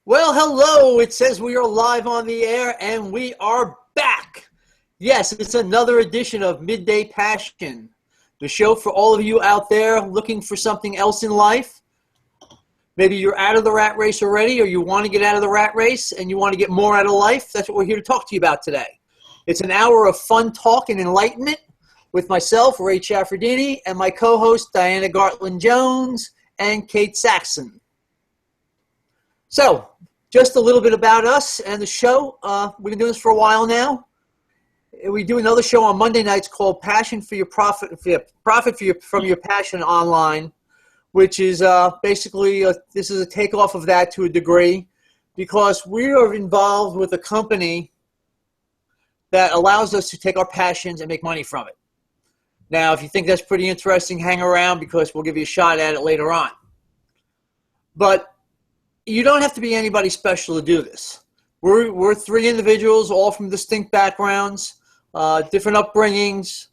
Well, hello. It says we are live on the air and we are back. Yes, it's another edition of Midday Passion, the show for all of you out there looking for something else in life. Maybe you're out of the rat race already, or you want to get out of the rat race and you want to get more out of life. That's what we're here to talk to you about today. It's an hour of fun talk and enlightenment with myself, Ray Chaffardini, and my co-host, Diana Gartland-Jones and Kate Saxon. So, just a little bit about us and the show. We've been doing this for a while now. We do another show on Monday nights called Passion for Your Profit, from Your Passion Online, which is basically, this is a takeoff of that to a degree, because we are involved with a company that allows us to take our passions and make money from it. Now, if you think that's pretty interesting, hang around because we'll give you a shot at it later on. But you don't have to be anybody special to do this. We're three individuals, all from distinct backgrounds, different upbringings,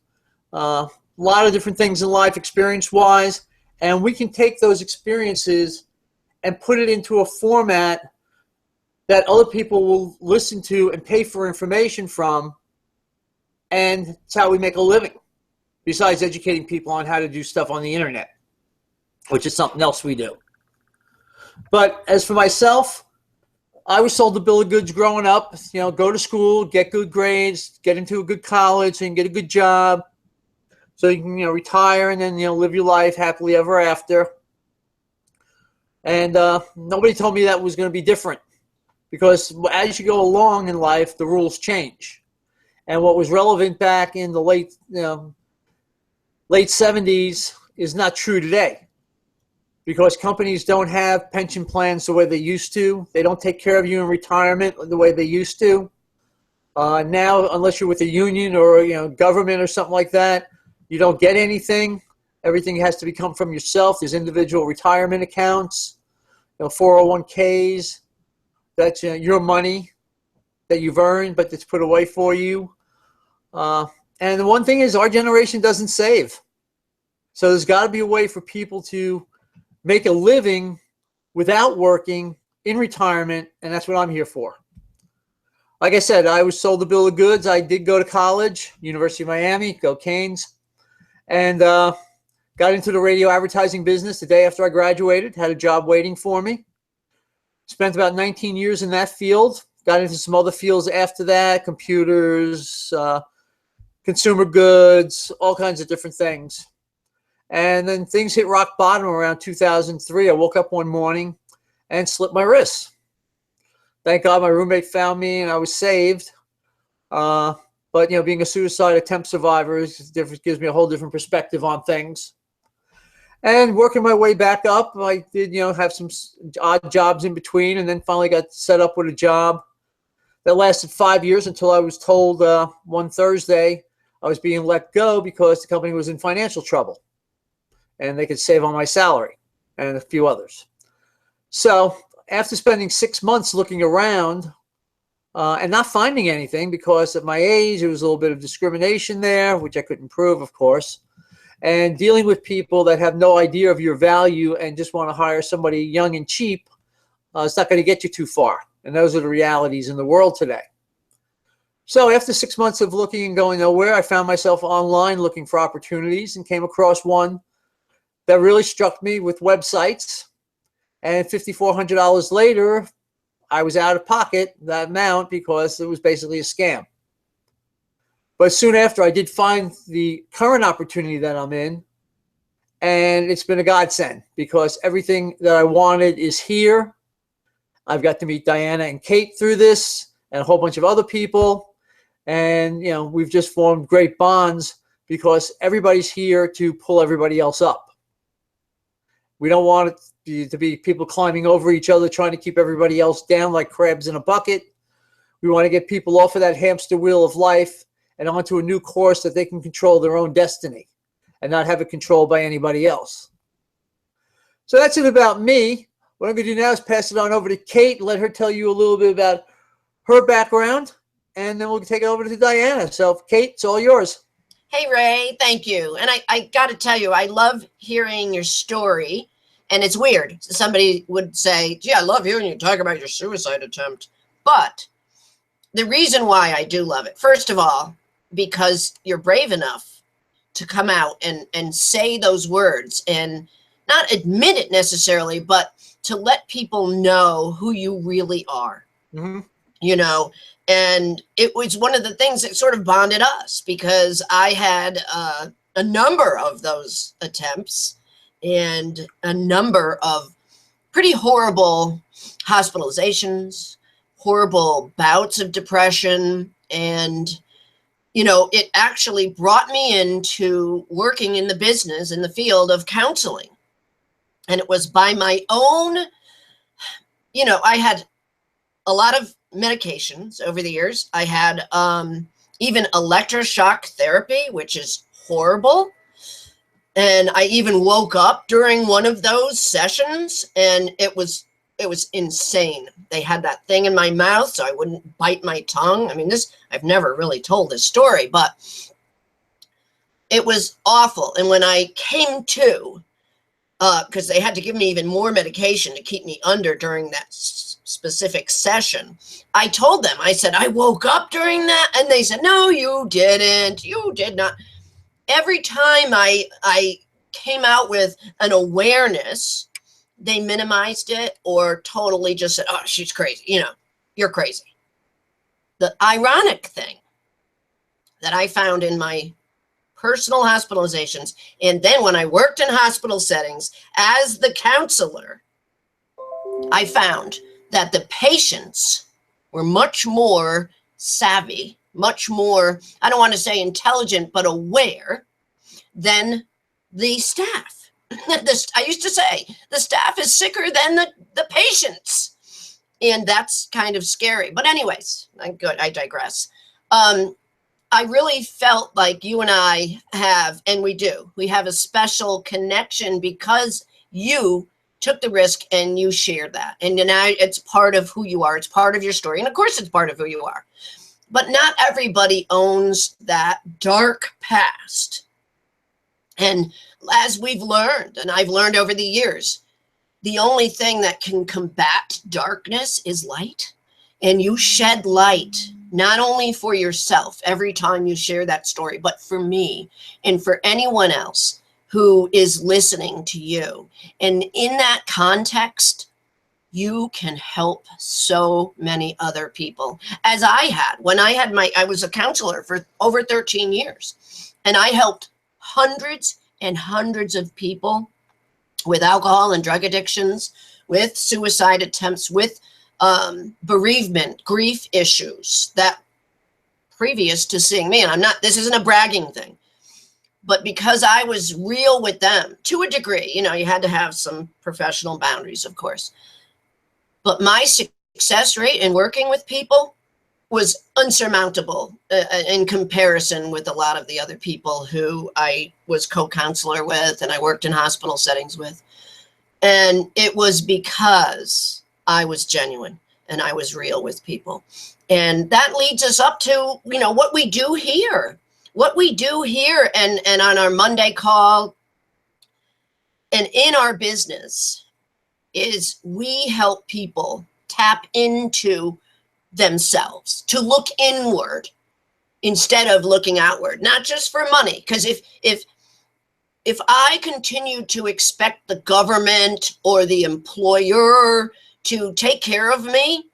a lot of different things in life experience-wise, and we can take those experiences and put it into a format that other people will listen to and pay for information from, and it's how we make a living, besides educating people on how to do stuff on the internet, which is something else we do. But as for myself, I was sold the bill of goods growing up. You know, go to school, get good grades, get into a good college, and get a good job, so you can, retire and then, live your life happily ever after. And nobody told me that was going to be different, because as you go along in life, the rules change. And what was relevant back in the late 70s is not true today. Because companies don't have pension plans the way they used to. They don't take care of you in retirement the way they used to. Now, unless you're with a union or government or something like that, you don't get anything. Everything has to come from yourself. There's individual retirement accounts, 401ks. That's your money that you've earned, but that's put away for you. And the one thing is, our generation doesn't save. So there's got to be a way for people to make a living without working in retirement, and that's what I'm here for. Like I said, I was sold the bill of goods. I did go to college, University of Miami, go Canes, and got into the radio advertising business the day after I graduated, had a job waiting for me. Spent about 19 years in that field, got into some other fields after that, computers, consumer goods, all kinds of different things. And then things hit rock bottom around 2003. I woke up one morning and slipped my wrist. Thank God my roommate found me and I was saved. But, being a suicide attempt survivor gives me a whole different perspective on things. And working my way back up, I did, have some odd jobs in between, and then finally got set up with a job that lasted 5 years until I was told one Thursday I was being let go because the company was in financial trouble. And they could save on my salary and a few others. So after spending 6 months looking around and not finding anything, because at my age, there was a little bit of discrimination there, which I couldn't prove, of course, and dealing with people that have no idea of your value and just want to hire somebody young and cheap, it's not going to get you too far. And those are the realities in the world today. So after 6 months of looking and going nowhere, I found myself online looking for opportunities and came across one that really struck me with websites. And $5,400 later, I was out of pocket that amount because it was basically a scam. But soon after, I did find the current opportunity that I'm in, and it's been a godsend because everything that I wanted is here. I've got to meet Diana and Kate through this and a whole bunch of other people. And, we've just formed great bonds because everybody's here to pull everybody else up. We don't want it to be people climbing over each other, trying to keep everybody else down like crabs in a bucket. We want to get people off of that hamster wheel of life and onto a new course that they can control their own destiny and not have it controlled by anybody else. So that's it about me. What I'm going to do now is pass it on over to Kate and let her tell you a little bit about her background, and then we'll take it over to Diana. So, Kate, it's all yours. Hey, Ray, thank you. And I got to tell you, I love hearing your story And it's weird. Somebody would say, gee, I love you, and you talk about your suicide attempt. But the reason why I do love it, first of all, because you're brave enough to come out and say those words and not admit it necessarily, but to let people know who you really are, you know. And it was one of the things that sort of bonded us, because I had a number of those attempts and a number of pretty horrible hospitalizations, horrible bouts of depression. And, you know, it actually brought me into working in the business, in the field of counseling. And it was by my own, you know, I had a lot of medications over the years. I had even electroshock therapy, which is horrible. And I even woke up during one of those sessions, and it was insane. They had that thing in my mouth so I wouldn't bite my tongue. I mean, I've never really told this story, but it was awful. And when I came to, because they had to give me even more medication to keep me under during that specific session, I told them, I said, I woke up during that. And they said, no, you didn't. You did not. Every time I came out with an awareness, they minimized it or totally just said, oh, she's crazy. You know, you're crazy. The ironic thing that I found in my personal hospitalizations, and then when I worked in hospital settings as the counselor, I found that the patients were much more savvy, much more, I don't want to say intelligent, but aware than the staff. I used to say, the staff is sicker than the patients. And that's kind of scary. But anyways, I'm good. I digress. I really felt like you and I have, and we do, we have a special connection because you took the risk and you shared that. And now it's part of who you are. It's part of your story. And of course, it's part of who you are. But not everybody owns that dark past. And as we've learned, and I've learned over the years, the only thing that can combat darkness is light. And you shed light, not only for yourself every time you share that story, but for me and for anyone else who is listening to you. And in that context, you can help so many other people, as I had. When I was a counselor for over 13 years, and I helped hundreds and hundreds of people with alcohol and drug addictions, with suicide attempts, with bereavement, grief issues that previous to seeing me. And this isn't a bragging thing, but because I was real with them to a degree, you know, you had to have some professional boundaries, of course. But my success rate in working with people was unsurmountable in comparison with a lot of the other people who I was co-counselor with and I worked in hospital settings with. And it was because I was genuine and I was real with people. And that leads us up to, you know, what we do here. What we do here and on our Monday call and in our business is we help people tap into themselves, to look inward instead of looking outward, not just for money. Because if I continue to expect the government or the employer to take care of me,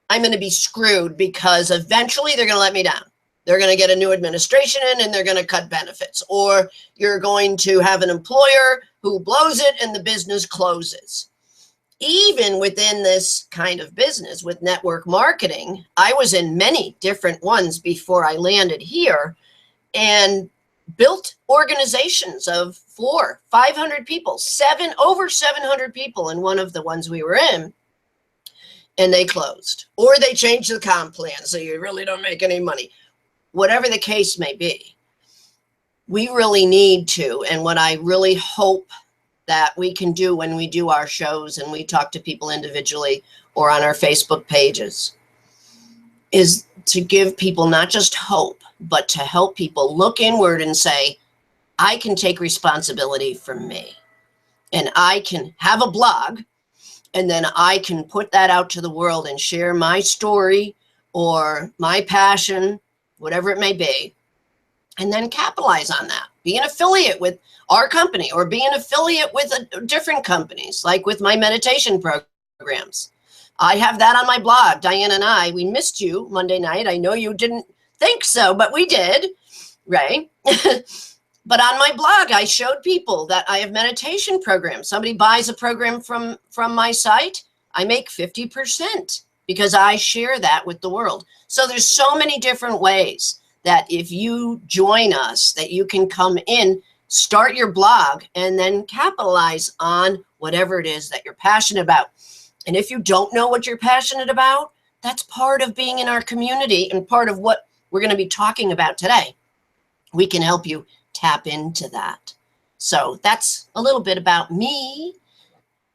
I'm going to be screwed, because eventually they're going to let me down. They're going to get a new administration in and they're going to cut benefits, or you're going to have an employer who blows it and the business closes. Even within this kind of business with network marketing, I was in many different ones before I landed here and built organizations of 400-500 people, over 700 people in one of the ones we were in, and they closed, or they changed the comp plan so you really don't make any money. Whatever the case may be, we really need to, and what I really hope that we can do when we do our shows and we talk to people individually or on our Facebook pages is to give people not just hope, but to help people look inward and say, I can take responsibility for me. and I can have a blog, and then I can put that out to the world and share my story or my passion, whatever it may be, and then capitalize on that. Be an affiliate with our company or be an affiliate with different companies, like with my meditation programs. I have that on my blog. Diane and I, we missed you Monday night. I know you didn't think so, but we did, right? But on my blog, I showed people that I have meditation programs. Somebody buys a program from my site, I make 50% because I share that with the world. So there's so many different ways that if you join us, that you can come in, start your blog, and then capitalize on whatever it is that you're passionate about. And if you don't know what you're passionate about, that's part of being in our community and part of what we're going to be talking about today. We can help you tap into that. So that's a little bit about me.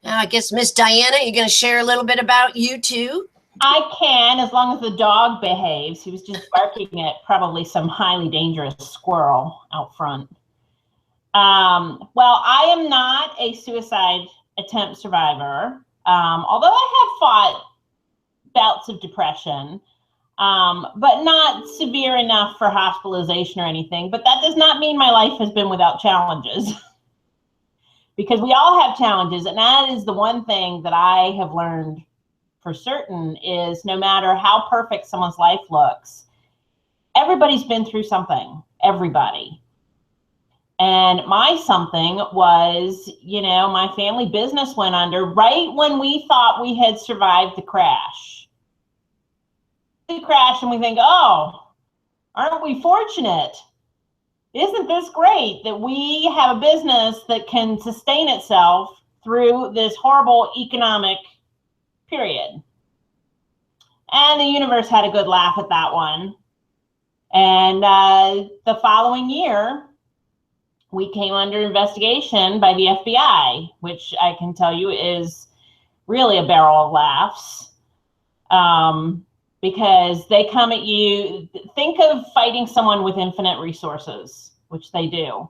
Now, I guess, Miss Diana, you're going to share a little bit about you too? I can, as long as the dog behaves. He was just barking at probably some highly dangerous squirrel out front. Well, I am not a suicide attempt survivor, although I have fought bouts of depression, but not severe enough for hospitalization or anything. But that does not mean my life has been without challenges. Because we all have challenges, and that is the one thing that I have learned for certain is no matter how perfect someone's life looks, everybody's been through something, everybody. And my something was, my family business went under right when we thought we had survived the crash. The crash, and we think, oh, aren't we fortunate? Isn't this great that we have a business that can sustain itself through this horrible economic period? And the universe had a good laugh at that one. And the following year, we came under investigation by the FBI, which I can tell you is really a barrel of laughs. Because they come at you, think of fighting someone with infinite resources, which they do,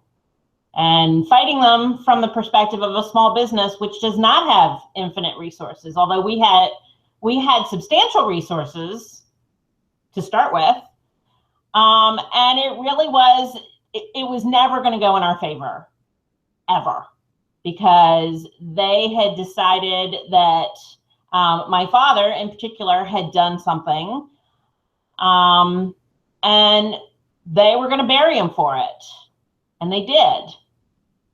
and fighting them from the perspective of a small business, which does not have infinite resources, although we had substantial resources to start with. And it really was, it was never going to go in our favor, ever, because they had decided that my father in particular had done something, and they were going to bury him for it. And they did.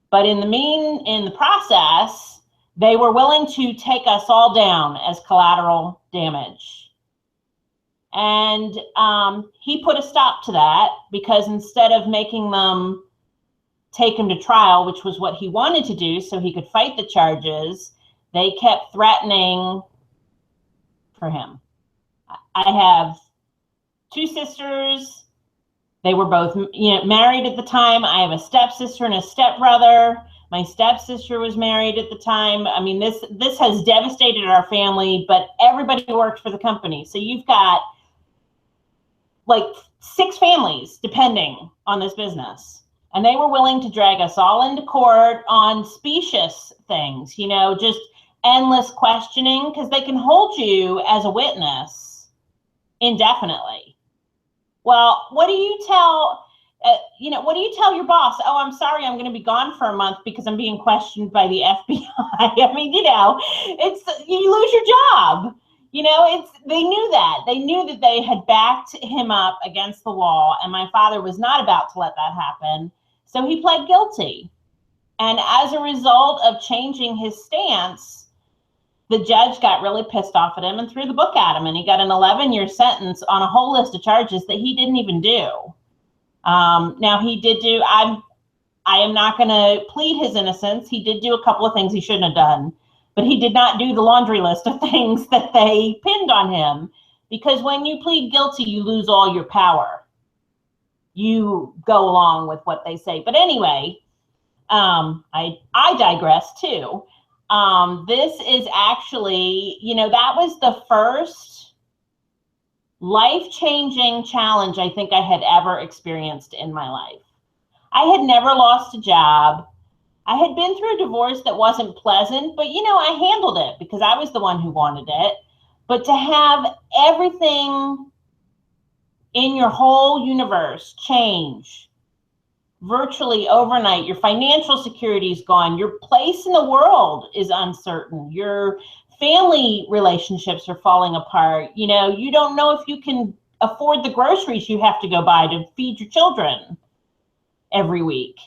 But in the process, they were willing to take us all down as collateral damage. And he put a stop to that, because instead of making them take him to trial, which was what he wanted to do so he could fight the charges, they kept threatening for him. I have two sisters. They were both, married at the time. I have a stepsister and a stepbrother. My stepsister was married at the time. I mean, this has devastated our family, but everybody worked for the company. So you've got like 6 families depending on this business. And they were willing to drag us all into court on specious things, just endless questioning, because they can hold you as a witness indefinitely. Well, what do you tell your boss? Oh, I'm sorry, I'm going to be gone for a month because I'm being questioned by the FBI. I mean, it's, you lose your job. They knew that. They knew that they had backed him up against the wall, and my father was not about to let that happen. So he pled guilty. And as a result of changing his stance, the judge got really pissed off at him and threw the book at him, and he got an 11-year sentence on a whole list of charges that he didn't even do. Now he did do, I am not going to plead his innocence. He did do a couple of things he shouldn't have done, but he did not do the laundry list of things that they pinned on him, because when you plead guilty, you lose all your power. You go along with what they say. But anyway, I digress too. This is actually, that was the first life-changing challenge I think I had ever experienced in my life. I had never lost a job. I had been through a divorce that wasn't pleasant, but I handled it because I was the one who wanted it. But to have everything in your whole universe change virtually overnight, your financial security is gone, your place in the world is uncertain, your family relationships are falling apart, you don't know if you can afford the groceries you have to go buy to feed your children every week.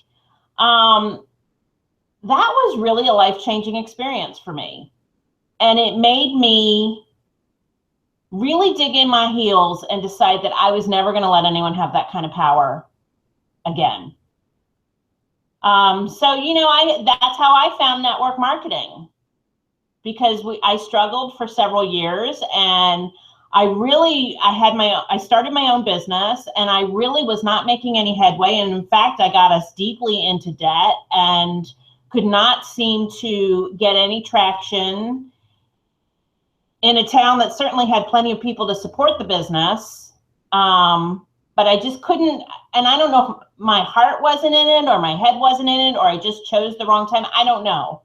That was really a life-changing experience for me. And it made me really dig in my heels and decide that I was never going to let anyone have that kind of power again. That's how I found network marketing, because I struggled for several years, and I started my own business, and I really was not making any headway. And in fact, I got us deeply into debt and could not seem to get any traction in a town that certainly had plenty of people to support the business. But I just couldn't, and I don't know if my heart wasn't in it or my head wasn't in it, or I just chose the wrong time. I don't know.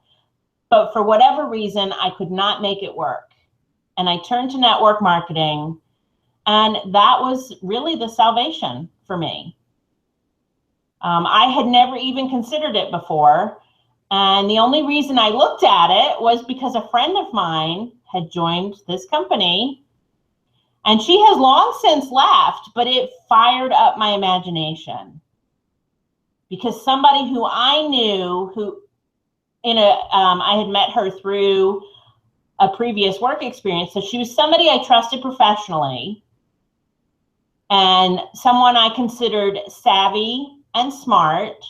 But for whatever reason, I could not make it work. And I turned to network marketing, and that was really the salvation for me. I had never even considered it before. And the only reason I looked at it was because a friend of mine had joined this company, and she has long since left, but it fired up my imagination, because somebody who I knew, I had met her through a previous work experience. So she was somebody I trusted professionally, and someone I considered savvy and smart,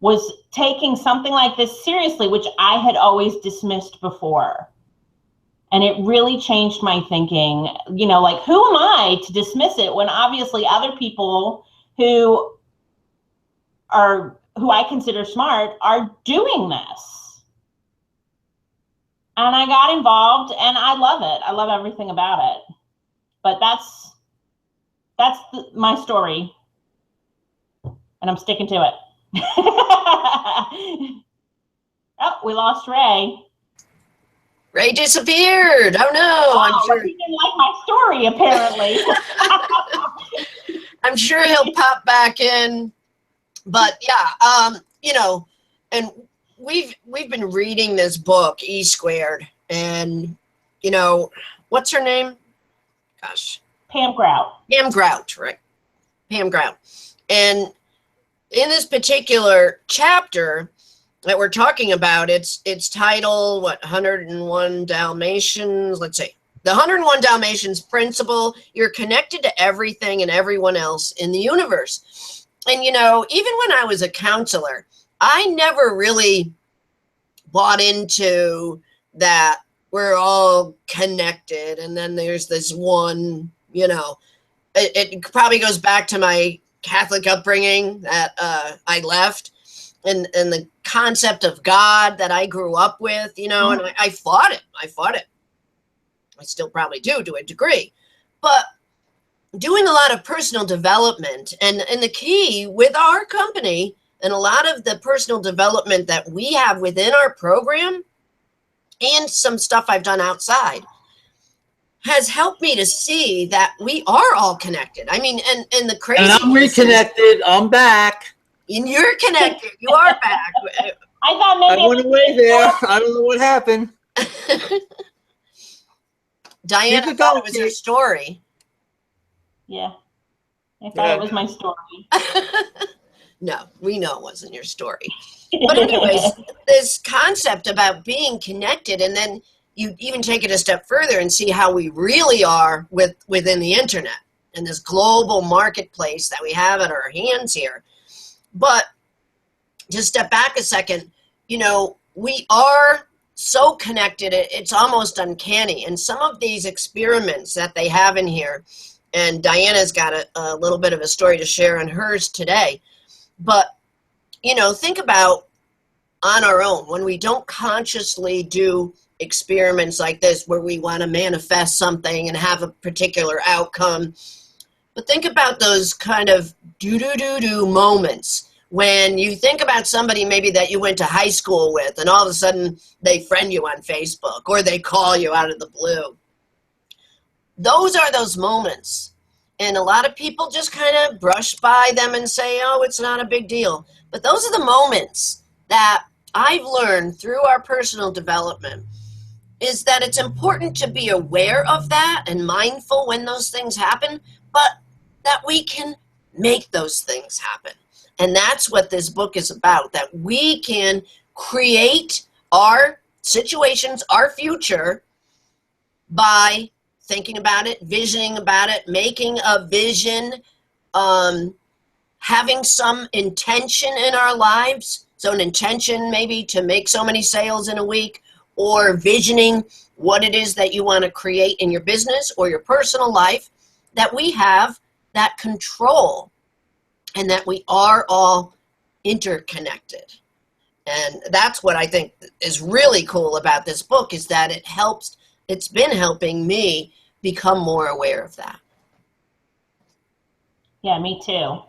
was taking something like this seriously, which I had always dismissed before. And it really changed my thinking, who am I to dismiss it when obviously other people who I consider smart are doing this. And I got involved, and I love it. I love everything about it. But that's my story, and I'm sticking to it. Oh, we lost Ray. Ray disappeared. Oh no! Oh, I'm sure he didn't like my story, apparently. I'm sure he'll pop back in. But yeah, and we've been reading this book, E Squared, and what's her name? Gosh, Pam Grout. Pam Grout, right? Pam Grout. And in this particular chapter that we're talking about, it's titled, 101 Dalmatians, let's see. The 101 Dalmatians Principle. You're connected to everything and everyone else in the universe. And, even when I was a counselor, I never really bought into that we're all connected. And then there's this one, it probably goes back to my Catholic upbringing that I left, and the concept of God that I grew up with, and I fought it. I still probably do to a degree, but doing a lot of personal development, and the key with our company, and a lot of the personal development that we have within our program, and some stuff I've done outside, has helped me to see that we are all connected. I mean, and the crazy. And I'm reconnected. I'm back. And you're connected. You are back. I thought maybe I went away there. I don't know what happened. Diana thought it was her story. Yeah. I thought it was my story. No, we know it wasn't your story. But anyways, this concept about being connected, and then you even take it a step further and see how we really are within the internet and this global marketplace that we have at our hands here. But to step back a second, we are so connected, it's almost uncanny. And some of these experiments that they have in here, and Diana's got a little bit of a story to share on hers today. But, think about on our own, when we don't consciously do experiments like this where we want to manifest something and have a particular outcome. But think about those kind of do-do-do-do moments When you think about somebody maybe that you went to high school with, and all of a sudden they friend you on Facebook or they call you out of the blue, those are those moments. And a lot of people just kind of brush by them and say, oh, it's not a big deal. But those are the moments that I've learned through our personal development, is that it's important to be aware of that and mindful when those things happen, but that we can make those things happen. And that's what this book is about, that we can create our situations, our future, by thinking about it, visioning about it, making a vision, having some intention in our lives. So an intention maybe to make so many sales in a week, or visioning what it is that you want to create in your business or your personal life, that we have that control and that we are all interconnected. And that's what I think is really cool about this book, is that it's been helping me become more aware of that. Yeah, me too.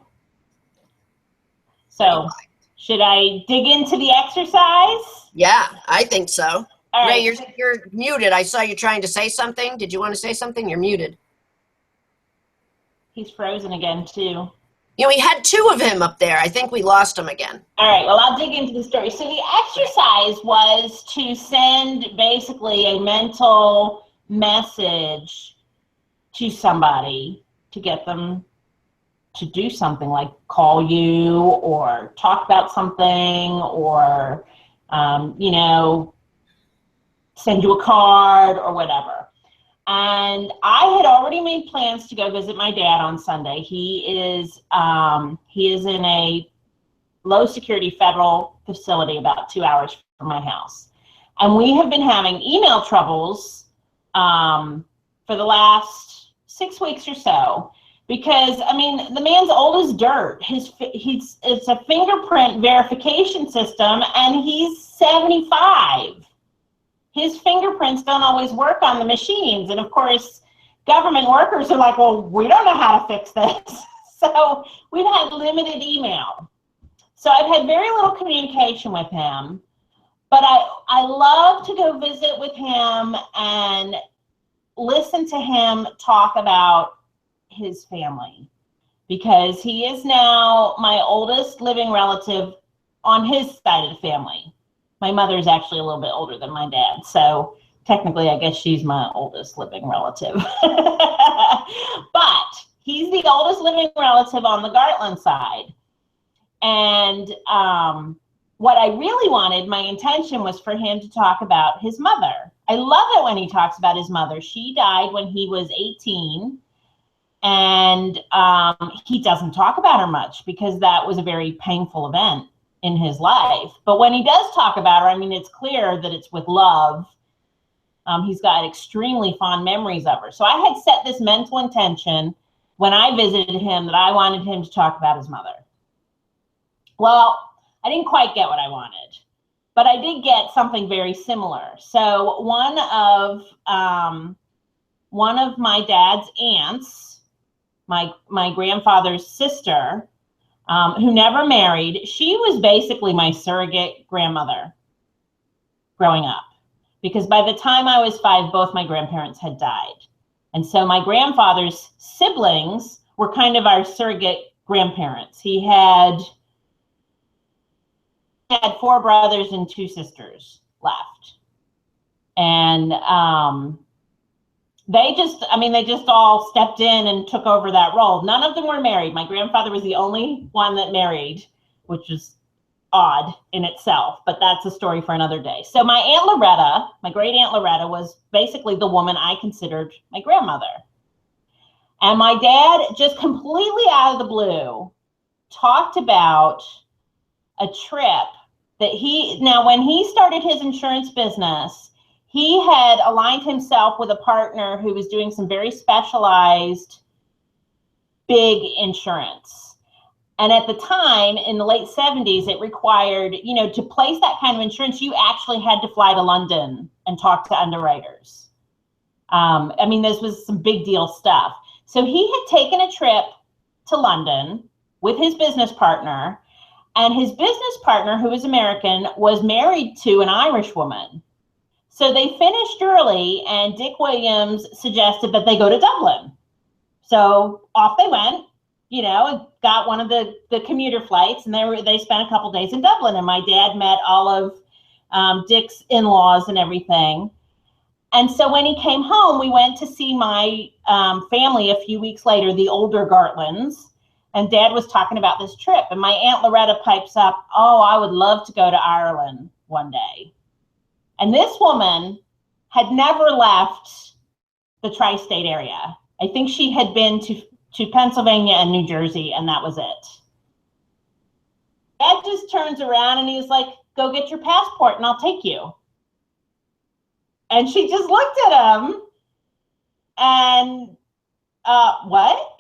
So, should I dig into the exercise? Yeah, I think so. All Ray, right. you're muted. I saw you trying to say something. Did you want to say something? You're muted. He's frozen again, too. You know, we had two of him up there. I think we lost him again. All right, well, I'll dig into the story. So the exercise was to send basically a mental message to somebody to get them to do something, like call you or talk about something, or, send you a card or whatever. And I had already made plans to go visit my dad on Sunday. He is in a low security federal facility about 2 hours from my house. And we have been having email troubles for the last 6 weeks or so, because, I mean, the man's old as dirt. It's a fingerprint verification system, and he's 75. His fingerprints don't always work on the machines. And of course, government workers are like, well, we don't know how to fix this. So we've had limited email. So I've had very little communication with him, but I love to go visit with him and listen to him talk about his family, because he is now my oldest living relative on his side of the family. My mother's actually a little bit older than my dad, so technically I guess she's my oldest living relative. But he's the oldest living relative on the Gartland side. And what I really wanted, my intention was for him to talk about his mother. I love it when he talks about his mother. She died when he was 18, and he doesn't talk about her much because that was a very painful event in his life. But when he does talk about her, I mean, it's clear that it's with love. He's got extremely fond memories of her. So I had set this mental intention when I visited him that I wanted him to talk about his mother. Well, I didn't quite get what I wanted, but I did get something very similar. So one of my dad's aunts, my grandfather's sister, who never married, she was basically my surrogate grandmother growing up, because by the time I was 5, both my grandparents had died. And so my grandfather's siblings were kind of our surrogate grandparents. He had 4 brothers and 2 sisters left. And they just all stepped in and took over that role. None of them were married. My grandfather was the only one that married, which was odd in itself, but that's a story for another day. So my Aunt Loretta, my great Aunt Loretta, was basically the woman I considered my grandmother. And my dad, just completely out of the blue, talked about a trip that when he started his insurance business, he had aligned himself with a partner who was doing some very specialized big insurance. And at the time, in the late 70s, it required, to place that kind of insurance, you actually had to fly to London and talk to underwriters. This was some big deal stuff. So he had taken a trip to London with his business partner, And his business partner, who was American, was married to an Irish woman. So they finished early, and Dick Williams suggested that they go to Dublin. So off they went, you know, got one of the commuter flights, and they spent a couple days in Dublin. And my dad met all of Dick's in-laws and everything. And so when he came home, we went to see my family a few weeks later, the older Gartlands. And Dad was talking about this trip. And my Aunt Loretta pipes up, oh, I would love to go to Ireland one day. And this woman had never left the tri-state area. I think she had been to Pennsylvania and New Jersey, and that was it. Dad just turns around and he's like, go get your passport and I'll take you. And she just looked at him and, what?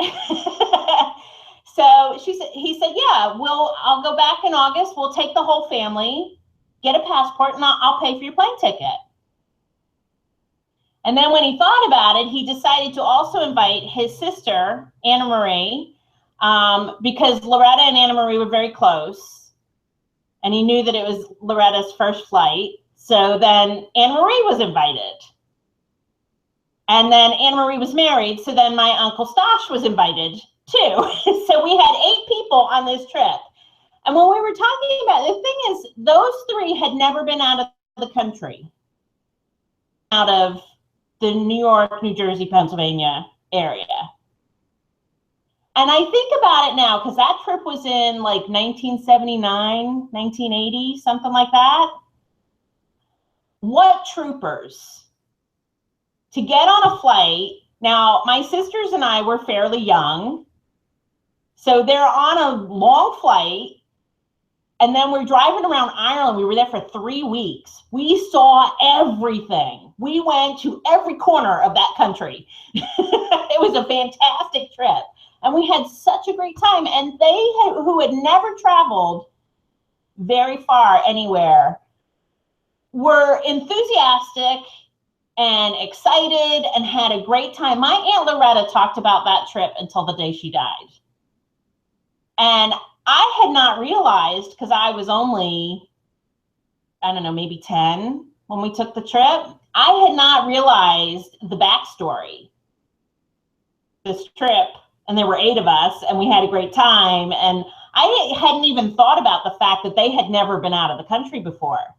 So he said, yeah, I'll go back in August. We'll take the whole family, get a passport, and I'll pay for your plane ticket. And then when he thought about it, he decided to also invite his sister, Anna Marie, because Loretta and Anna Marie were very close. And he knew that it was Loretta's first flight. So then Anna Marie was invited. And then Anna Marie was married. So then my Uncle Stosh was invited too. So we had 8 people on this trip. And when we were talking about it, the thing is, those 3 had never been out of the country, out of the New York, New Jersey, Pennsylvania area. And I think about it now, because that trip was in like 1979, 1980, something like that. What troopers to get on a flight. Now, my sisters and I were fairly young. So they're on a long flight. And then we're driving around Ireland. We were there for 3 weeks. We saw everything. We went to every corner of that country. It was a fantastic trip. And we had such a great time. And who had never traveled very far anywhere, were enthusiastic and excited and had a great time. My Aunt Loretta talked about that trip until the day she died. And I had not realized, because I was only, I don't know, maybe 10 when we took the trip. I had not realized the backstory. This trip, and there were 8 of us, and we had a great time. And I hadn't even thought about the fact that they had never been out of the country before,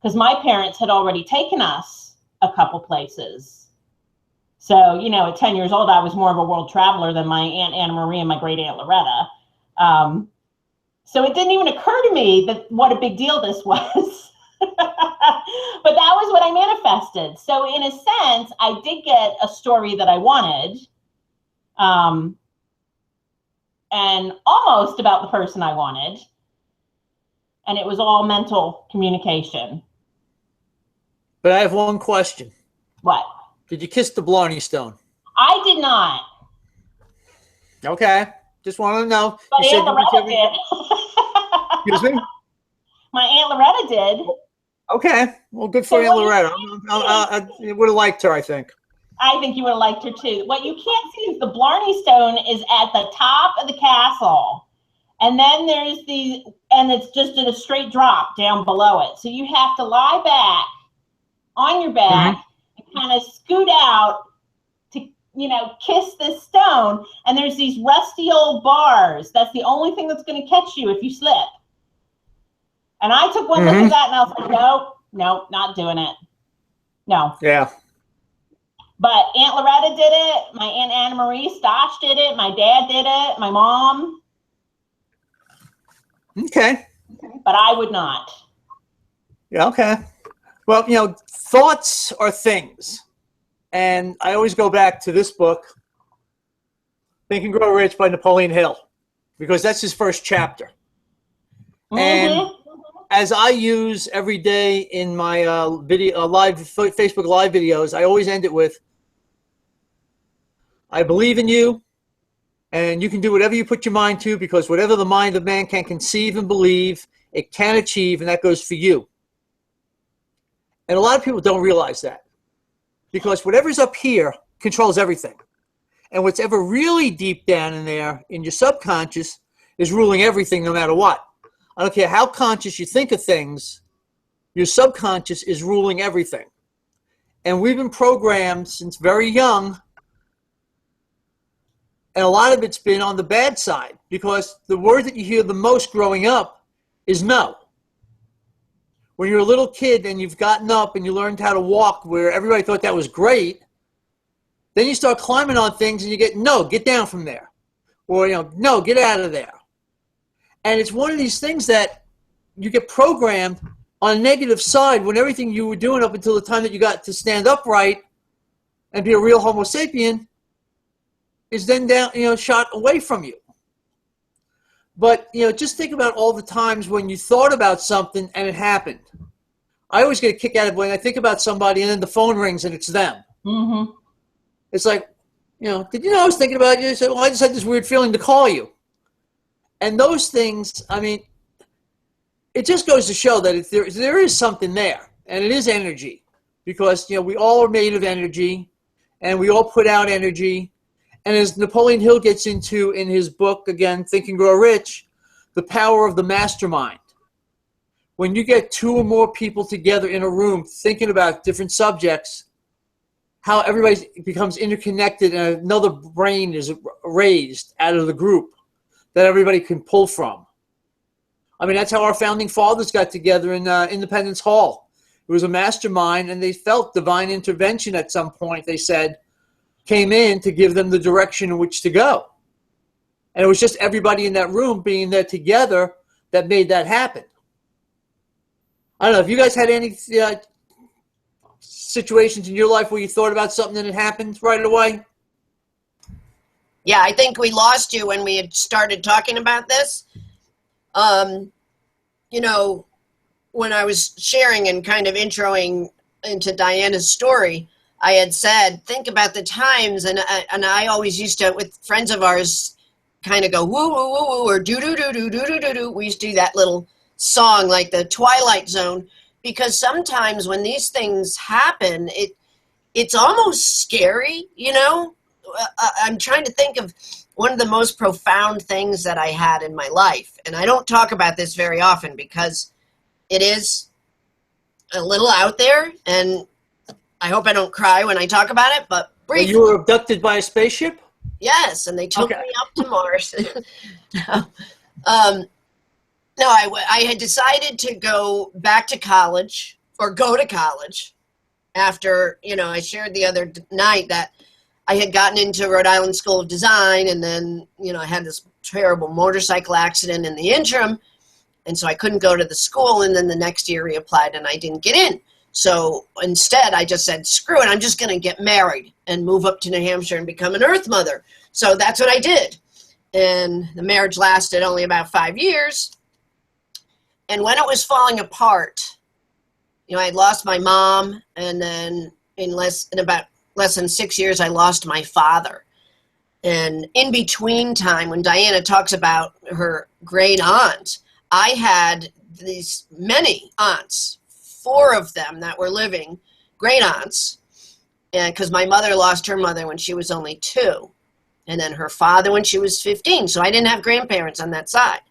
because my parents had already taken us a couple places. So, you know, at 10 years old, I was more of a world traveler than my Aunt Anna Marie and my great Aunt Loretta. So it didn't even occur to me that what a big deal this was. But that was what I manifested. So in a sense, I did get a story that I wanted, and almost about the person I wanted. And it was all mental communication. But I have one question. What? Did you kiss the Blarney Stone? I did not. Okay. Just wanted to know. But You Aunt Loretta did. Excuse me? My Aunt Loretta did. Okay. Well, good for Aunt Loretta. I would have liked her, I think. I think you would have liked her too. What you can't see is the Blarney Stone is at the top of the castle. And then there's and it's just in a straight drop down below it. So you have to lie back on your back and kind of scoot out to, you know, kiss this stone. And there's these rusty old bars. That's the only thing that's going to catch you if you slip. And I took one look at that and I was like, nope, not doing it. No. Yeah. But Aunt Loretta did it. My Aunt Anna Marie Stosh did it. My dad did it. My mom. Okay. But I would not. Yeah, okay. Well, you know, thoughts are things. And I always go back to this book, Think and Grow Rich by Napoleon Hill, because that's his first chapter. And as I use every day in my Facebook Live videos, I always end it with, I believe in you, and you can do whatever you put your mind to, because whatever the mind of man can conceive and believe, it can achieve, and that goes for you. And a lot of people don't realize that, because whatever's up here controls everything. And what's ever really deep down in there, in your subconscious, is ruling everything no matter what. I don't care how conscious you think of things, your subconscious is ruling everything. And we've been programmed since very young, and a lot of it's been on the bad side, because the word that you hear the most growing up is no. When you're a little kid and you've gotten up and you learned how to walk where everybody thought that was great, then you start climbing on things and you get, no, get down from there. Or, no, get out of there. And it's one of these things that you get programmed on a negative side when everything you were doing up until the time that you got to stand upright and be a real Homo sapien is then down, shot away from you. But, just think about all the times when you thought about something and it happened. I always get a kick out of when I think about somebody and then the phone rings and it's them. Mm-hmm. It's like, did you know I was thinking about you? I said, well, I just had this weird feeling to call you. And those things, I mean, it just goes to show that if there is something there, and it is energy, because, we all are made of energy, and we all put out energy. And as Napoleon Hill gets into in his book, again, Think and Grow Rich, the power of the mastermind. When you get 2 or more people together in a room thinking about different subjects, how everybody becomes interconnected and another brain is raised out of the group that everybody can pull from. I mean, that's how our founding fathers got together in Independence Hall. It was a mastermind, and they felt divine intervention at some point, they said, came in to give them the direction in which to go. And it was just everybody in that room being there together that made that happen. I don't know, have you guys had any situations in your life where you thought about something and it happened right away? Yeah, I think we lost you when we had started talking about this. When I was sharing and kind of introing into Diana's story, I had said, think about the times, and I always used to, with friends of ours, kind of go woo woo woo woo or do do do do do do do do. We used to do that little song like the Twilight Zone, because sometimes when these things happen, it's almost scary. I'm trying to think of one of the most profound things that I had in my life, and I don't talk about this very often because it is a little out there, and I hope I don't cry when I talk about it, but briefly. You were abducted by a spaceship? Yes, and they took me up to Mars. I had decided to go back to college, or go to college, after, I shared the other night that I had gotten into Rhode Island School of Design, and then, I had this terrible motorcycle accident in the interim, and so I couldn't go to the school, and then the next year reapplied, and I didn't get in. So instead, I just said, screw it, I'm just going to get married and move up to New Hampshire and become an Earth Mother. So that's what I did. And the marriage lasted only about 5 years. And when it was falling apart, I had lost my mom, and then in about less than 6 years, I lost my father. And in between time, when Diana talks about her great aunt, I had these many aunts, 4 of them that were living, great aunts, and because my mother lost her mother when she was only 2, and then her father when she was 15, so I didn't have grandparents on that side.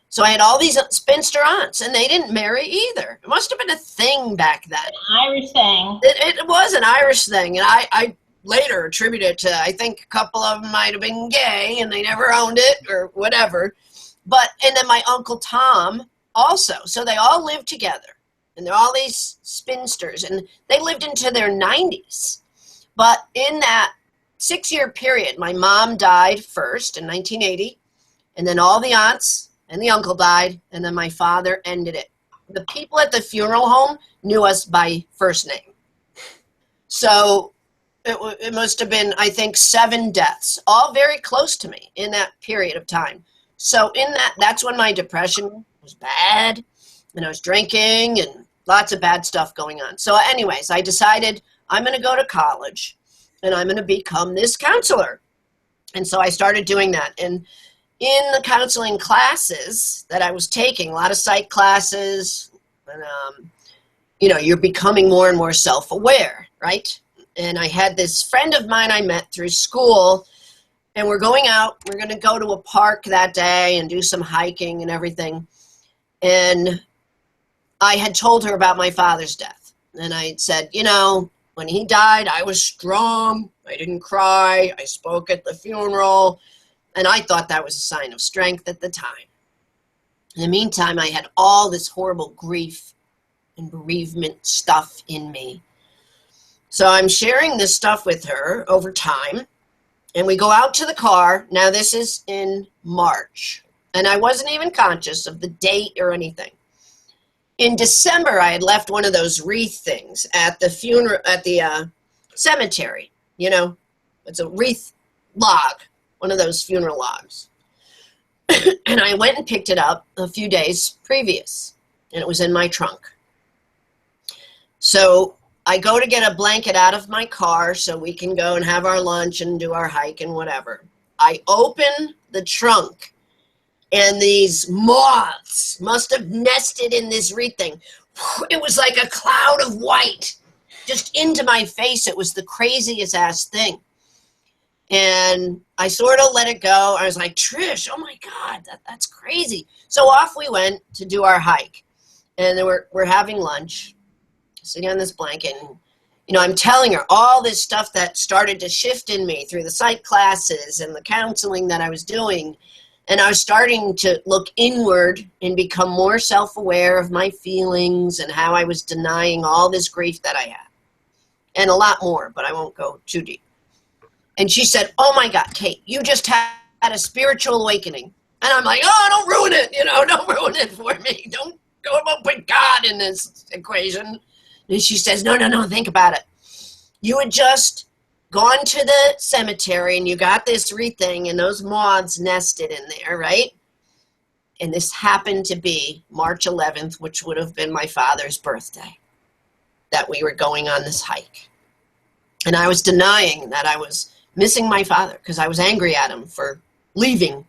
So I had all these spinster aunts, and they didn't marry either. It must have been a thing back then. Irish thing. It was an Irish thing, and I later attributed it to, I think a couple of them might have been gay, and they never owned it, or whatever. And then my Uncle Tom also. So they all lived together. And they're all these spinsters, and they lived into their 90s. But in that 6-year period, my mom died first in 1980, and then all the aunts and the uncle died, and then my father ended it. The people at the funeral home knew us by first name. So it must have been, I think, 7 deaths, all very close to me in that period of time. So that's when my depression was bad, and I was drinking and lots of bad stuff going on. So anyways, I decided I'm going to go to college, and I'm going to become this counselor. And so I started doing that. And in the counseling classes that I was taking, a lot of psych classes, and, you're becoming more and more self-aware, right? And I had this friend of mine I met through school And we're going out. We're going to go to a park that day and do some hiking and everything. And I had told her about my father's death. And I said, you know, when he died, I was strong. I didn't cry. I spoke at the funeral. And I thought that was a sign of strength at the time. In the meantime, I had all this horrible grief and bereavement stuff in me. So I'm sharing this stuff with her over time. And we go out to the car. Now, this is in March. And I wasn't even conscious of the date or anything. In December, I had left one of those wreath things at the funeral, at the cemetery. You know, it's a wreath log, one of those funeral logs. And I went and picked it up a few days previous, and it was in my trunk. So I go to get a blanket out of my car so we can go and have our lunch and do our hike and whatever. I open the trunk, and these moths must have nested in this wreath thing. It was like a cloud of white just into my face. It was the craziest ass thing. And I sort of let it go. I was like, Trish, oh my God, that's crazy. So off we went to do our hike. And then we're having lunch, sitting on this blanket. And, you know, I'm telling her all this stuff that started to shift in me through the psych classes and the counseling that I was doing. And I was starting to look inward and become more self-aware of my feelings and how I was denying all this grief that I had. And a lot more, but I won't go too deep. And she said, oh my God, Kate, you just had a spiritual awakening. And I'm like, oh, don't ruin it. You know, don't ruin it for me. Don't put God in this equation. And she says, no, think about it. You had just gone to the cemetery and you got this wreath thing and those moths nested in there, right? And this happened to be March 11th, which would have been my father's birthday, that we were going on this hike. And I was denying that I was missing my father because I was angry at him for leaving.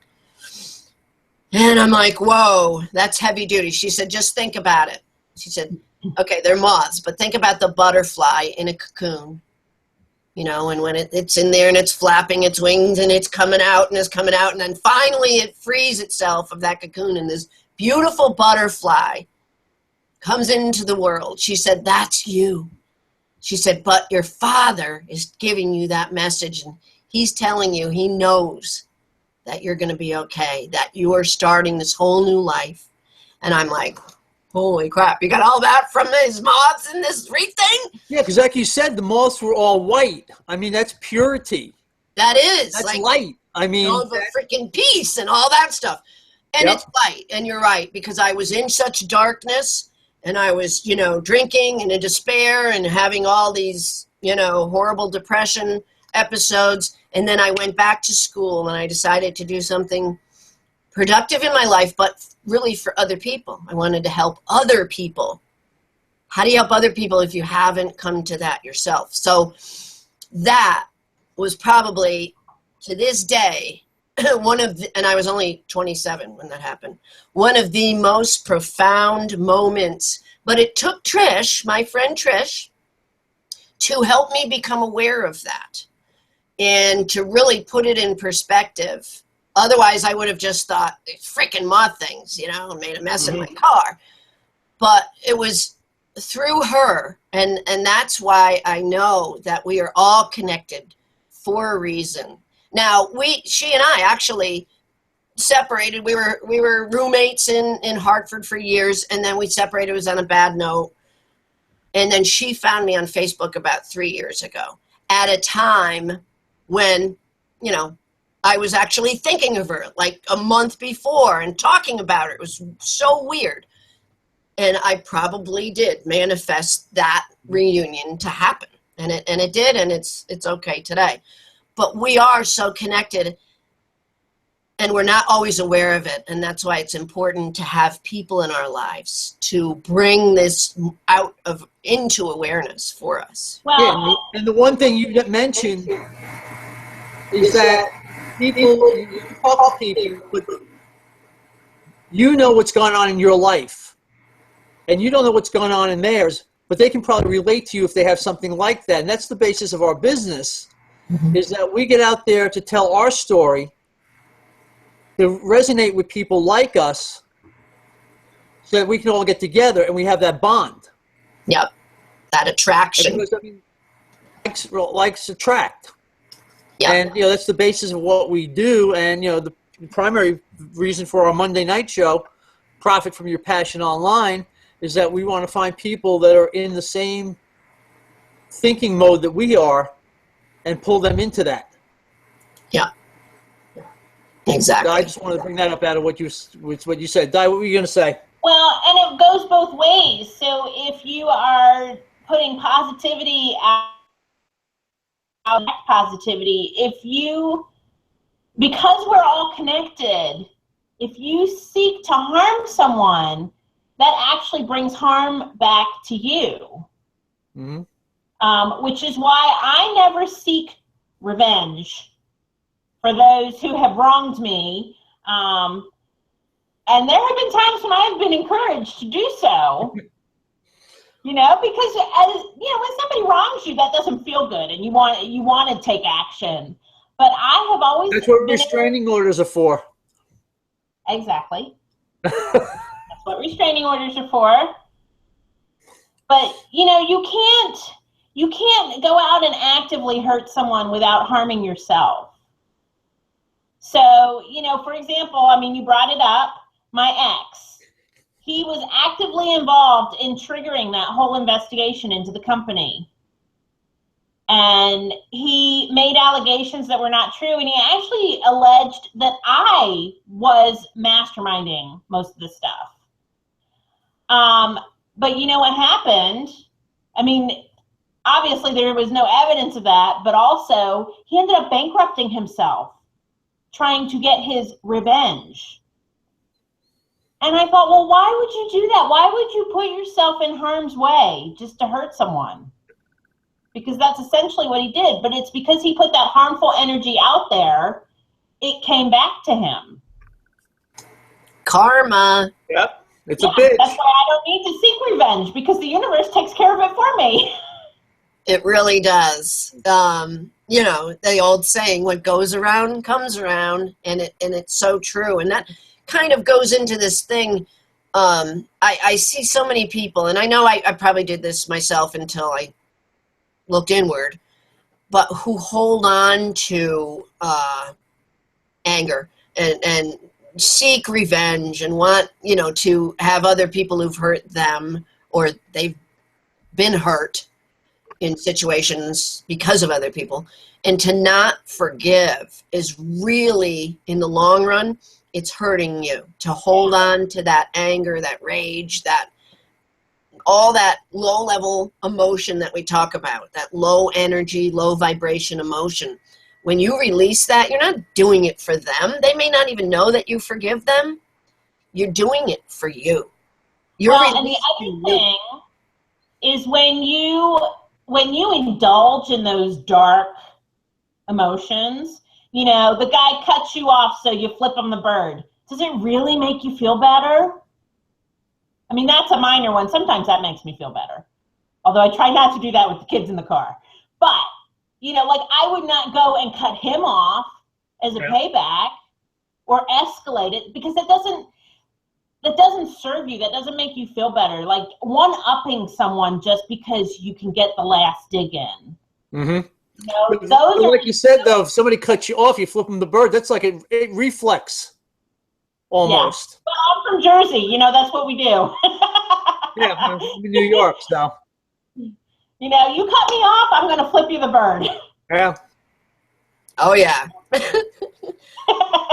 And I'm like, whoa, that's heavy duty. She said, just think about it. She said, okay, they're moths, but think about the butterfly in a cocoon, you know, and when it's in there and it's flapping its wings and it's coming out and it's coming out. And then finally it frees itself of that cocoon and this beautiful butterfly comes into the world. She said, that's you. She said, but your father is giving you that message and he's telling you he knows that you're going to be okay, that you are starting this whole new life. And I'm like, holy crap, you got all that from these moths in this wreath thing? Yeah, because like you said, the moths were all white. I mean, that's purity. That is. That's like, light. I mean, all the freaking peace and all that stuff. And Yep. It's light. And you're right, because I was in such darkness and I was, you know, drinking and in despair and having all these, you know, horrible depression episodes. And then I went back to school and I decided to do something productive in my life, but really for other people. I wanted to help other people. How do you help other people if you haven't come to that yourself? So that was probably, to this day, and I was only 27 when that happened, one of the most profound moments. But it took Trish, my friend Trish, to help me become aware of that and to really put it in perspective. Otherwise, I would have just thought, freaking moth things, you know, and made a mess in my car. But it was through her, and that's why I know that we are all connected for a reason. Now, she and I actually separated. We were roommates in Hartford for years, and then we separated. It was on a bad note. And then she found me on Facebook about 3 years ago at a time when, you know, I was actually thinking of her like a month before and talking about her. It was so weird. And I probably did manifest that reunion to happen. And it did, and it's okay today. But we are so connected, and we're not always aware of it. And that's why it's important to have people in our lives to bring this into awareness for us. Well, yeah, and the one thing you mentioned is that people, you talk to people, but you know what's going on in your life, and you don't know what's going on in theirs, but they can probably relate to you if they have something like that. And that's the basis of our business, is that we get out there to tell our story, to resonate with people like us, so that we can all get together and we have that bond. Yep. That attraction. Because, I mean, likes attract. Yep. And, that's the basis of what we do. And, the primary reason for our Monday night show, Profit from Your Passion Online, is that we want to find people that are in the same thinking mode that we are and pull them into that. Yeah. Exactly. I just wanted to bring that up out of what you said. Di, what were you going to say? Well, and it goes both ways. So if you are putting positivity out positivity, because we're all connected, if you seek to harm someone, that actually brings harm back to you. Which is why I never seek revenge for those who have wronged me. And there have been times when I've been encouraged to do so. Because when somebody wrongs you, that doesn't feel good, and you want to take action. But I have always That's what restraining orders are for. Exactly. That's what restraining orders are for. But you can't go out and actively hurt someone without harming yourself. So, for example, you brought it up, my ex. He was actively involved in triggering that whole investigation into the company. And he made allegations that were not true, and he actually alleged that I was masterminding most of the stuff. But you know what happened? Obviously there was no evidence of that, but also he ended up bankrupting himself, trying to get his revenge. And I thought, well, why would you do that? Why would you put yourself in harm's way just to hurt someone? Because that's essentially what he did. But it's because he put that harmful energy out there, it came back to him. Karma. Yep. It's a bitch. That's why I don't need to seek revenge, because the universe takes care of it for me. It really does. The old saying, what goes around comes around, and it's so true. And that kind of goes into this thing. I see so many people, and I know I probably did this myself until I looked inward, but who hold on to anger and seek revenge and want, to have other people who've hurt them, or they've been hurt in situations because of other people, and to not forgive is really, in the long run, it's hurting you. To hold on to that anger, that rage, all that low level emotion that we talk about, that low energy, low vibration emotion. When you release that, you're not doing it for them. They may not even know that you forgive them. You're doing it for you. And the other thing is when you indulge in those dark emotions, the guy cuts you off, so you flip him the bird. Does it really make you feel better? That's a minor one. Sometimes that makes me feel better. Although I try not to do that with the kids in the car. But, I would not go and cut him off as a payback or escalate it, because that doesn't serve you. That doesn't make you feel better. Like one-upping someone just because you can get the last dig in. Mm-hmm. Those like you said, though, if somebody cuts you off, you flip them the bird. That's like a reflex, almost. Yeah. Well, I'm from Jersey. That's what we do. Yeah, I'm in New York, so. You cut me off, I'm going to flip you the bird. Yeah. Oh, yeah.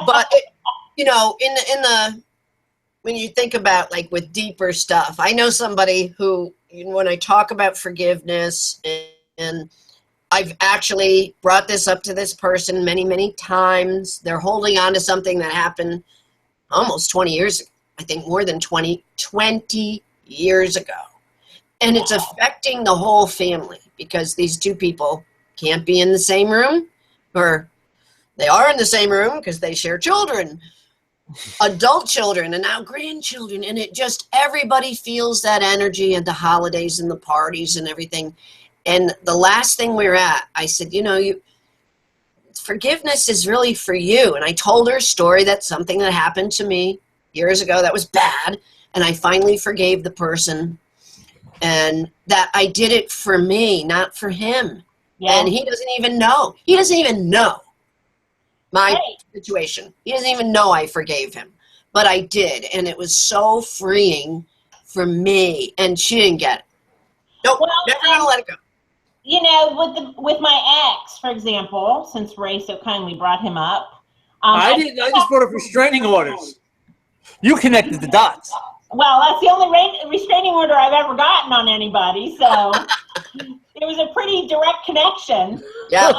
But, when you think about, with deeper stuff, I know somebody who, when I talk about forgiveness, and I've actually brought this up to this person many, many times. They're holding on to something that happened almost 20 years ago. I think more than 20 years ago. And it's affecting the whole family, because these two people can't be in the same room, or they are in the same room because they share children, adult children, and now grandchildren. And it just, everybody feels that energy at the holidays and the parties and everything. And the last thing we were at, I said, forgiveness is really for you. And I told her a story, that's something that happened to me years ago that was bad. And I finally forgave the person. And that I did it for me, not for him. Yeah. And he doesn't even know. He doesn't even know my Right. situation. He doesn't even know I forgave him. But I did. And it was so freeing for me. And she didn't get it. Nope, Well, never going to let it go. You know, with my ex, for example, since Ray so kindly brought him up. I didn't. I just brought up restraining orders. You connected the dots. Well, that's the only restraining order I've ever gotten on anybody, so it was a pretty direct connection. Yeah.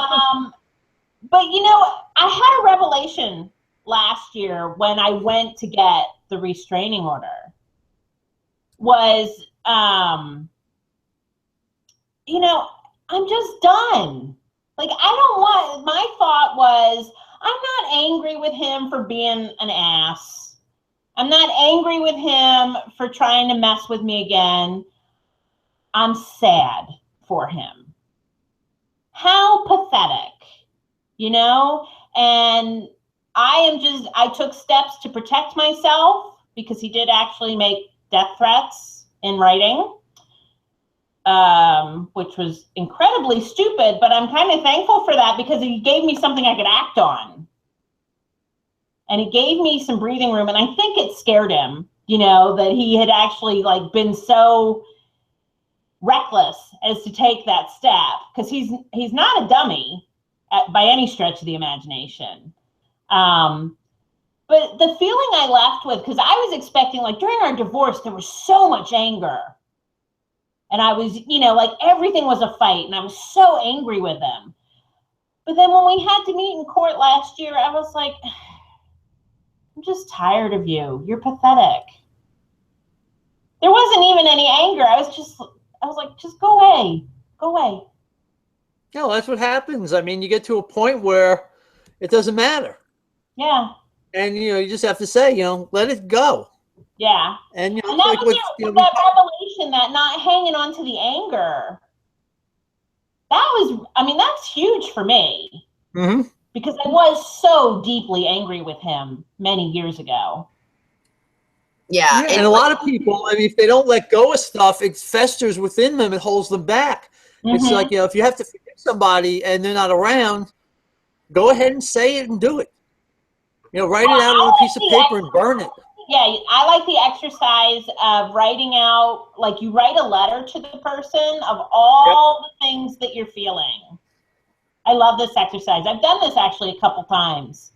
But you know, I had a revelation last year when I went to get the restraining order. Was you know, I'm just done. Like, my thought was, I'm not angry with him for being an ass. I'm not angry with him for trying to mess with me again. I'm sad for him. How pathetic, you know? And I took steps to protect myself because he did actually make death threats in writing, which was incredibly stupid, but I'm kind of thankful for that because he gave me something I could act on. And it gave me some breathing room, and I think it scared him, you know, that he had actually like been so reckless as to take that step, because he's not a dummy by any stretch of the imagination. But the feeling I left with, because I was expecting, like during our divorce, there was so much anger. And I was, you know, like everything was a fight, and I was so angry with him. But then when we had to meet in court last year, I was like, I'm just tired of you. You're pathetic. There wasn't even any anger. I was like, just go away. Go away. No, that's what happens. I mean, you get to a point where it doesn't matter. Yeah. And, you know, you just have to say, you know, let it go. Yeah. And, you know, And that like was what, that revelation, that not hanging on to the anger. That's huge for me. Mm-hmm. Because I was so deeply angry with him many years ago. Yeah. And a lot of people, I mean, if they don't let go of stuff, it festers within them. It holds them back. Mm-hmm. It's like, you know, if you have to forgive somebody and they're not around, go ahead and say it and do it. You know, write it out on a piece of paper and burn it. Yeah, I like the exercise of writing out, like you write a letter to the person of all the things that you're feeling. I love this exercise. I've done this actually a couple times.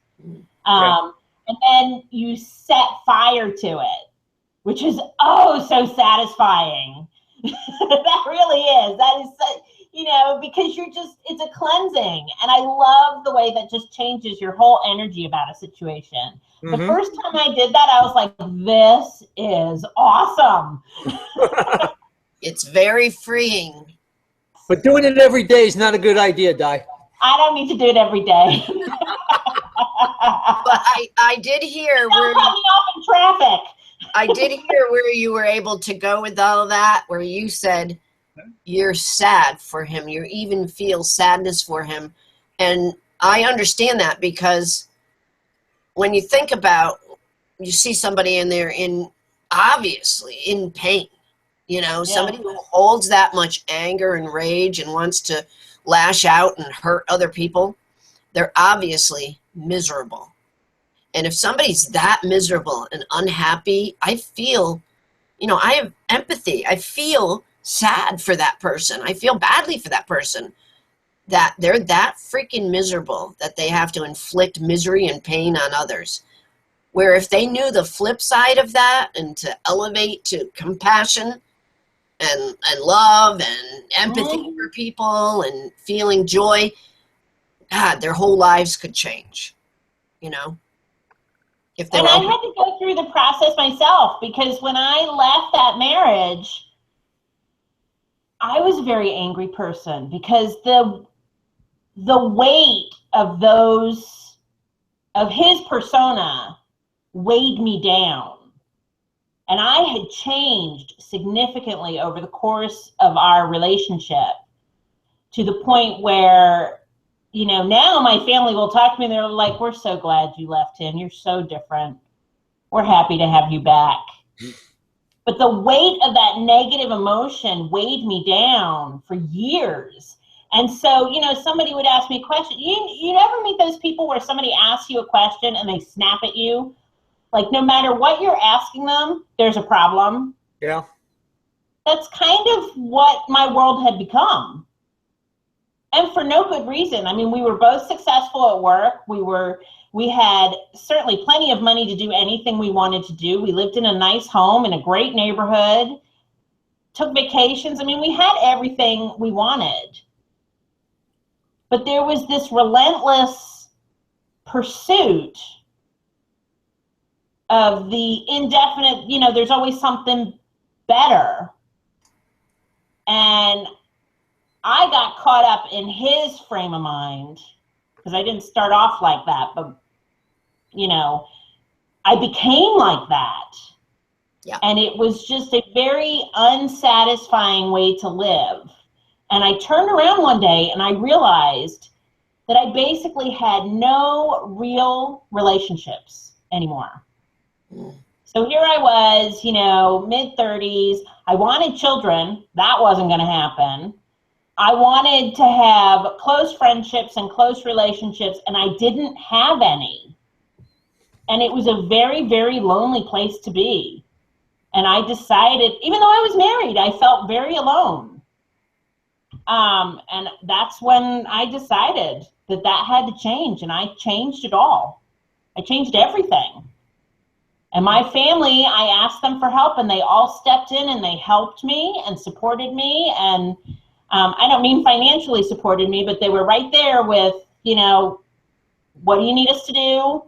And then you set fire to it, which is so satisfying. That really is. That is, you know, because it's a cleansing. And I love the way that just changes your whole energy about a situation. Mm-hmm. The first time I did that, I was like, this is awesome. It's very freeing. But doing it every day is not a good idea, Di. I don't need to do it every day. But I did hear where cut me off in traffic. I did hear where you were able to go with all of that, where you said you're sad for him. You even feel sadness for him. And I understand that, because when you think about, you see somebody in there obviously in pain, you know, somebody who holds that much anger and rage and wants to lash out and hurt other people, they're obviously miserable. And if somebody's that miserable and unhappy, I feel, you know, I have empathy. I feel sad for that person. I feel badly for that person, that they're that freaking miserable that they have to inflict misery and pain on others. Where if they knew the flip side of that, and to elevate to compassion and love and empathy for people and feeling joy, God, their whole lives could change, you know? If they And I had to go through the process myself, because when I left that marriage, I was a very angry person, because the weight of his persona weighed me down. And I had changed significantly over the course of our relationship, to the point where now my family will talk to me. They're like, we're so glad you left him. You're so different. We're happy to have you back. But the weight of that negative emotion weighed me down for years. And so, somebody would ask me a question. You never meet those people where somebody asks you a question and they snap at you? Like, no matter what you're asking them, there's a problem. Yeah. That's kind of what my world had become. And for no good reason. I mean, we were both successful at work. We had certainly plenty of money to do anything we wanted to do. We lived in a nice home in a great neighborhood, took vacations. I mean, we had everything we wanted. But there was this relentless pursuit of the indefinite, there's always something better. And I got caught up in his frame of mind, because I didn't start off like that, but I became like that. Yeah. And it was just a very unsatisfying way to live. And I turned around one day and I realized that I basically had no real relationships anymore. So here I was, mid-30s. I wanted children. That wasn't going to happen. I wanted to have close friendships and close relationships, and I didn't have any. And it was a very, very lonely place to be. And I decided, even though I was married, I felt very alone. And that's when I decided that had to change, and I changed it all. I changed everything. And my family, I asked them for help, and they all stepped in and they helped me and supported me. And I don't mean financially supported me, but they were right there with, what do you need us to do?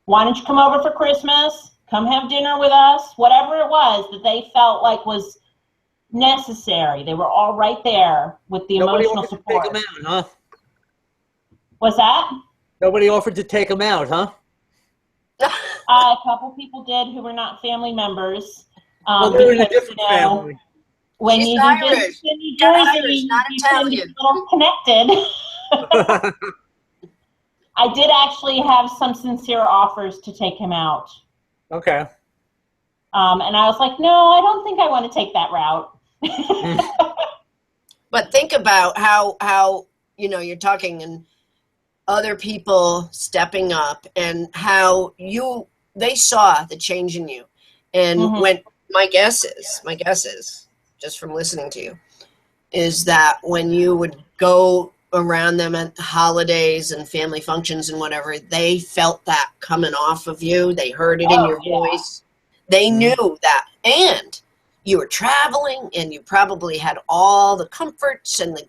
Why don't you come over for Christmas? Come have dinner with us. Whatever it was that they felt like was necessary. They were all right there with the emotional support. Nobody offered to take them out, huh? What's that? Nobody offered to take them out, huh? A couple people did who were not family members. Well, they were in a different family. When She's you do Irish. business in New Jersey, Irish, not you tend to be Italian. a little connected. I did actually have some sincere offers to take him out. Okay. And I was like, no, I don't think I want to take that route. But think about how you're talking and other people stepping up, and how they saw the change in you. And when my guess is just from listening to you, is that when you would go around them at holidays and family functions and whatever, they felt that coming off of you. They heard it in your voice. They knew that. And you were traveling, and you probably had all the comforts, and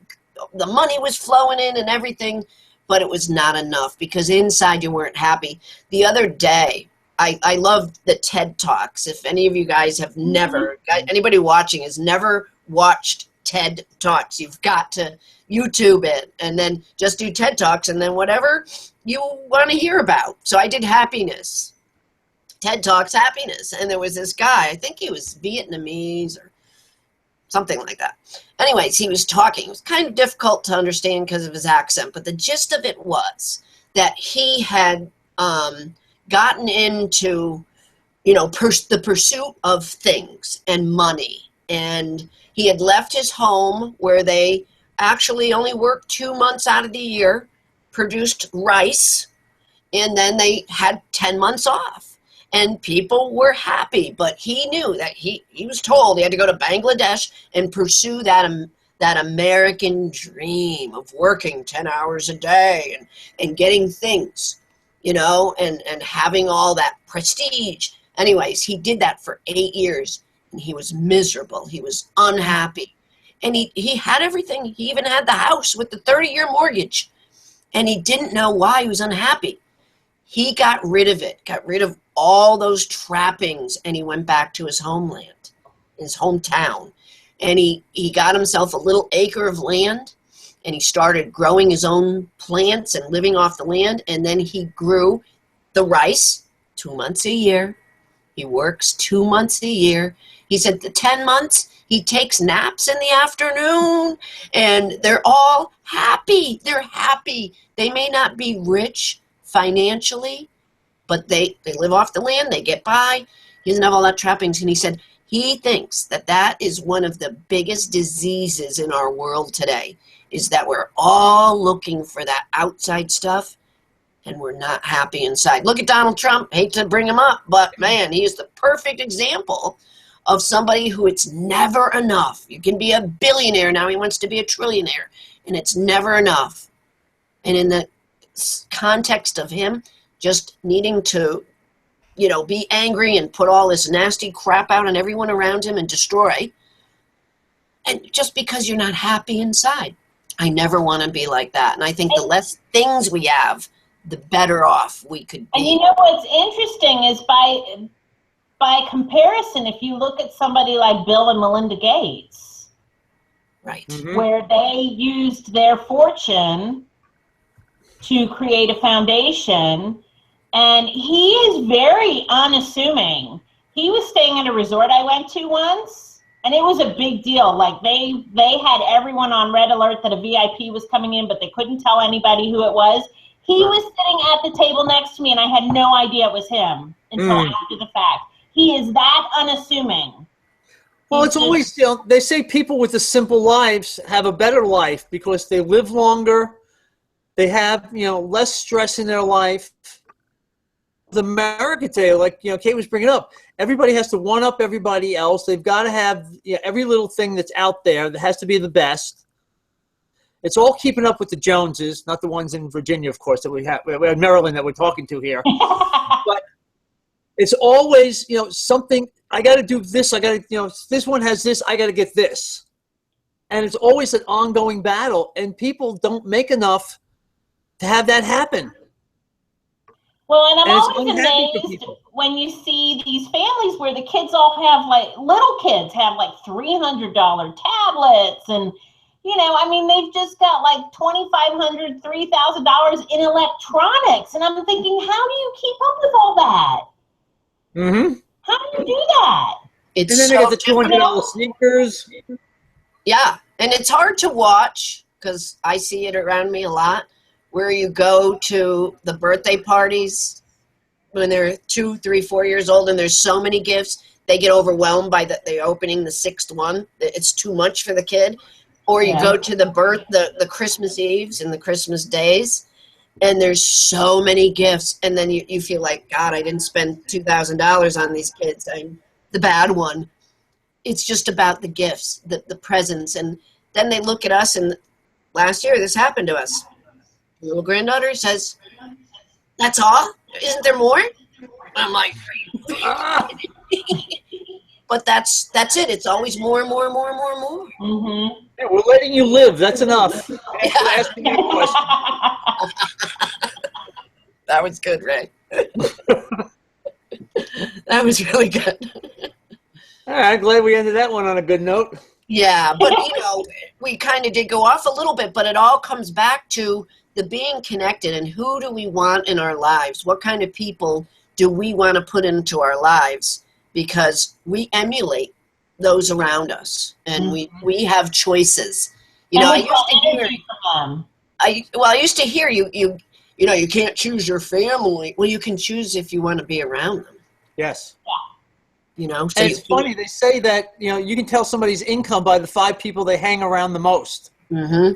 the money was flowing in and everything, but it was not enough because inside you weren't happy. The other day, I loved the TED Talks. If any of you guys have anybody watching has never watched TED Talks, you've got to YouTube it and then just do TED Talks and then whatever you want to hear about. So I did happiness. TED Talks happiness. And there was this guy, I think he was Vietnamese or something like that. Anyways, he was talking. It was kind of difficult to understand because of his accent, but the gist of it was that he had gotten into, the pursuit of things and money. And he had left his home where they actually only worked 2 months out of the year, produced rice, and then they had 10 months off. And people were happy, but he knew that he was told he had to go to Bangladesh and pursue that American dream of working 10 hours a day and getting things, and having all that prestige. Anyways, he did that for 8 years, and he was miserable. He was unhappy. And he had everything. He even had the house with the 30-year mortgage. And he didn't know why he was unhappy. He got rid of it, got rid of all those trappings, and he went back to his homeland, his hometown. And he got himself a little acre of land, and he started growing his own plants and living off the land. And then he grew the rice 2 months a year. He works 2 months a year. He said the 10 months, he takes naps in the afternoon, and they're all happy. They're happy. They may not be rich financially, but they live off the land. They get by. He doesn't have all that trappings. And he said he thinks that that is one of the biggest diseases in our world today, is that we're all looking for that outside stuff and we're not happy inside. Look at Donald Trump. Hate to bring him up, but man, he is the perfect example of somebody who it's never enough. You can be a billionaire. Now he wants to be a trillionaire, and it's never enough. And in the context of him just needing to, be angry and put all this nasty crap out on everyone around him and destroy, and just because you're not happy inside. I never want to be like that. And I think the less things we have, the better off we could be. And you know what's interesting is by comparison, if you look at somebody like Bill and Melinda Gates, right, where they used their fortune to create a foundation, and he is very unassuming. He was staying at a resort I went to once, and it was a big deal. Like they had everyone on red alert that a VIP was coming in, but they couldn't tell anybody who it was. He was sitting at the table next to me, and I had no idea it was him until after the fact. He is that unassuming. Well, it's always, they say people with the simple lives have a better life because they live longer. They have, less stress in their life. The America today, like, Kate was bringing up, everybody has to one-up everybody else. They've got to have every little thing that's out there that has to be the best. It's all keeping up with the Joneses, not the ones in Virginia, of course, that we have Maryland that we're talking to here. But it's always, something, I got to do this. I got to, this one has this, I got to get this. And it's always an ongoing battle, and people don't make enough to have that happen. Well, and I'm always amazed when you see these families where the kids all have, little kids have $300 tablets, and, they've just got $2,500, $3,000 in electronics. And I'm thinking, how do you keep up with all that? Mm-hmm. How do you do that? And then they got the $200 sneakers. Yeah, and it's hard to watch because I see it around me a lot, where you go to the birthday parties when they're 2, 3, 4 years old, and there's so many gifts, they get overwhelmed by the opening the 6th one. It's too much for the kid. Or you go to the Christmas Eves and the Christmas days, and there's so many gifts, and then you feel like, God, I didn't spend $2,000 on these kids. I'm the bad one. It's just about the gifts, the presents, and then they look at us, and last year this happened to us. The little granddaughter says, "That's all? Isn't there more?" I'm like, but that's it. It's always more and more and more and more and more. Mm-hmm. Yeah, we're letting you live. That's enough. We're asking you a question. That was good, Ray. That was really good. All right, glad we ended that one on a good note. Yeah, but we kind of did go off a little bit, but it all comes back to the being connected and who do we want in our lives? What kind of people do we want to put into our lives? Because we emulate those around us, and we have choices. I used to hear you can't choose your family. Well, you can choose if you want to be around them. Yes. So and it's funny, they say that, you can tell somebody's income by the 5 people they hang around the most. Mm-hmm.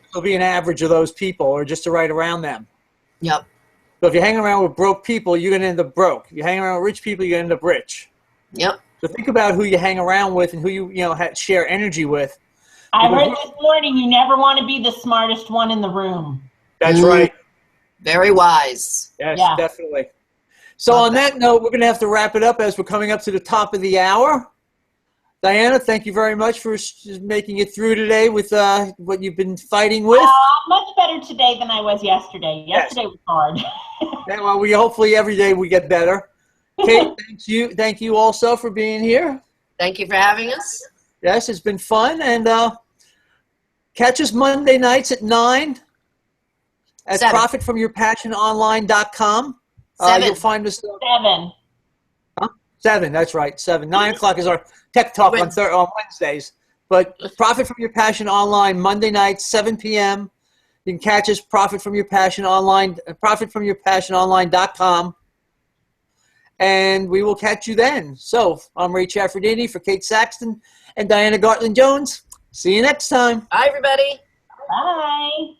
It'll be an average of those people, or just to right around them. Yep. So if you hang around with broke people, you're going to end up broke. If you hang around with rich people, you're going to end up rich. Yep. So think about who you hang around with and who you share energy with. I heard this morning, you never want to be the smartest one in the room. That's right. Very wise. Yes, definitely. So on that note, we're going to have to wrap it up as we're coming up to the top of the hour. Diana, thank you very much for making it through today with what you've been fighting with. Much better today than I was yesterday. Yesterday was hard. Yeah, well, hopefully every day we get better. Kate, thank you also for being here. Thank you for having us. Yes, it's been fun. And catch us Monday nights at 9 at profitfomyourpassiononline.com. You'll find us 7. 7, that's right, 7. 9 o'clock is our tech talk on Wednesdays. But Profit from Your Passion Online, Monday night, 7 p.m. You can catch us profitfromyourpassiononline.com. And we will catch you then. So I'm Ray Chaffordini for Kate Saxton and Diana Gartland-Jones. See you next time. Bye, everybody. Bye.